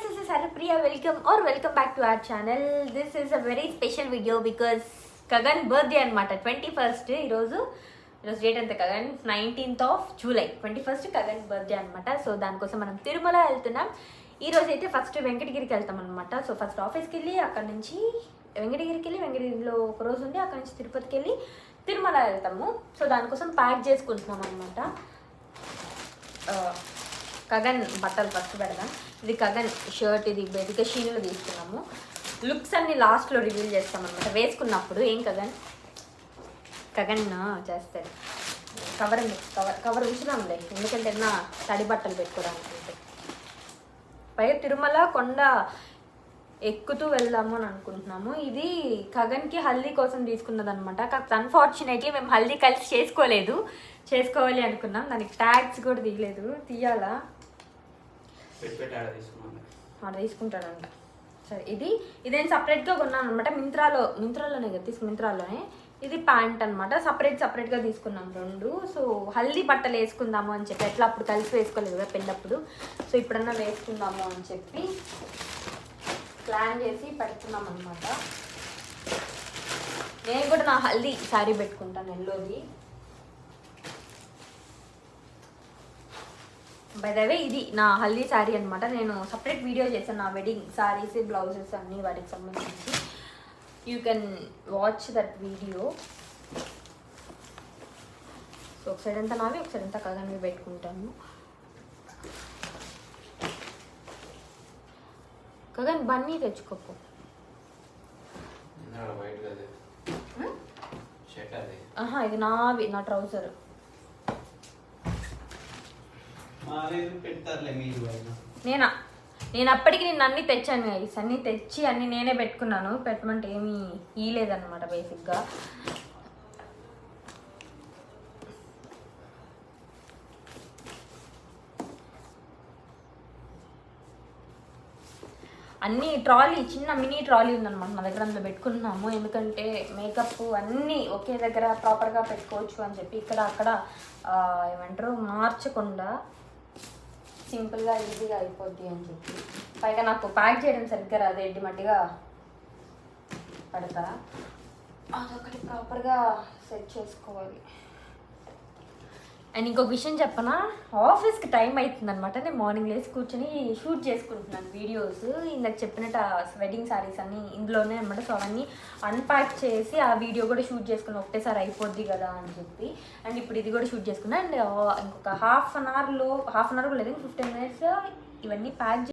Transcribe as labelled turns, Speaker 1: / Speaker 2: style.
Speaker 1: guys, this is Haripriya. Welcome back to our channel. This is a very special video because Kagan birthday అనమాట 21st ఈరోజు date ఎంత Kagan 19th of July 21st Kagan birthday అనమాట. So దానికోసం మనం తిరుమల వెళ్తున్నాం. ఈరోజు అయితే ఫస్ట్ వెంకటగిరికి వెళ్తాం అనమాట. సో ఫస్ట్ ఆఫీస్కి వెళ్ళి అక్కడ నుంచి వెంకటగిరిలో ఒక రోజు ఉండి అక్కడ నుంచి తిరుపతికి వెళ్ళి తిరుమల వెళ్తాము. సో దానికోసం ప్యాక్ చేసుకుంటున్నాం అనమాట. కగన్ బట్టలు ఫస్ట్ పెడదాం. ఇది కగన్ షర్ట్, ఇది బేసిక్గా షీన్లో తీసుకున్నాము. లుక్స్ అన్ని లాస్ట్లో రివీల్ చేస్తాం అనమాట వేసుకున్నప్పుడు. ఏం కగన్ చేస్తాడు. కవర్ ఉంచుదాంలే, ఎందుకంటే నా తడి బట్టలు పెట్టుకోవడానికి. పైగా తిరుమల కొండ ఎక్కుతూ వెళ్దాము అని అనుకుంటున్నాము. ఇది కగన్కి హల్దీ కోసం తీసుకున్నదనమాట. కాకపోతే అన్ఫార్చునేట్లీ మేము హల్దీ కలిసి చేసుకోవాలి అనుకున్నాం. దానికి ట్యాగ్స్ కూడా తీయలేదు. తీయాలా ఆడ తీసుకుంటాడంట. సరే, ఇదేం సపరేట్గా కొన్నాను అనమాట. మింత్రాలోనే కదా మింత్రాలోనే. ఇది ప్యాంట్ అనమాట. సపరేట్గా తీసుకున్నాం రెండు. సో హల్దీ బట్టలు వేసుకుందాము అని చెప్పి, ఎట్లా అప్పుడు కలిసి వేసుకోలేదు కదా పెళ్ళప్పుడు. సో ఇప్పుడన్నా వేసుకుందాము అని చెప్పి ప్లాన్ చేసి పెడుతున్నాం అనమాట. నేను కూడా నా హల్దీ శారీ పెట్టుకుంటాను ఎల్లోది. బై ద వే ఇది నా హల్దీ శారీ అనమాట. నేను సపరేట్ వీడియో చేశాను నా వెడ్డింగ్ శారీస్, బ్లౌజెస్ అన్నీ వాటికి సంబంధించి. You can watch that video. So ఒక సైడ్ అంతా నావి, ఒక సైడ్ అంతా కగన్వి పెట్టుకుంటాను. కగన్ బన్నీ తెచ్చుకోపో. ఇది నా ట్రౌజర్. నేను అప్పటికి నేను అన్నీ తెచ్చాను గైస్. అన్నీ తెచ్చి అన్నీ నేనే పెట్టుకున్నాను. పెట్టమంటే ఏమీ ఇయలేదన్నమాట బేసిక్గా. అన్నీ చిన్న మినీ ట్రాలీ ఉందన్నమాట నా దగ్గర. అందులో పెట్టుకున్నాము. ఎందుకంటే మేకప్ అన్నీ ఒకే దగ్గర ప్రాపర్గా పెట్టుకోవచ్చు అని చెప్పి, ఇక్కడ అక్కడ ఏమంటారు మార్చకుండా సింపుల్గా ఈజీగా అయిపోద్ది అని చెప్పి. పైగా నాకు ప్యాక్ చేయడం సరిగ్గా రాదు, ఎడ్డిమట్టిగా పడతా. అదొకటి ప్రాపర్గా సెట్ చేసుకోవాలి. అండ్ ఇంకొక విషయం చెప్పనా, ఆఫీస్కి టైం అవుతుందనమాట. నేను మార్నింగ్ లేసి కూర్చొని షూట్ చేసుకుంటున్నాను వీడియోస్. ఇందాక చెప్పినట్టు వెడ్డింగ్ శారీస్ అన్నీ ఇందులోనే అనమాట. సో అవన్నీ అన్ప్యాక్ చేసి ఆ వీడియో కూడా షూట్ చేసుకుని ఒకటేసారి అయిపోద్ది కదా అని చెప్పి. అండ్ ఇప్పుడు ఇది కూడా షూట్ చేసుకున్నా. అండ్ ఇంకొక హాఫ్ అన్ అవర్ కూడా లేదు, 15 minutes ఇవన్నీ ప్యాక్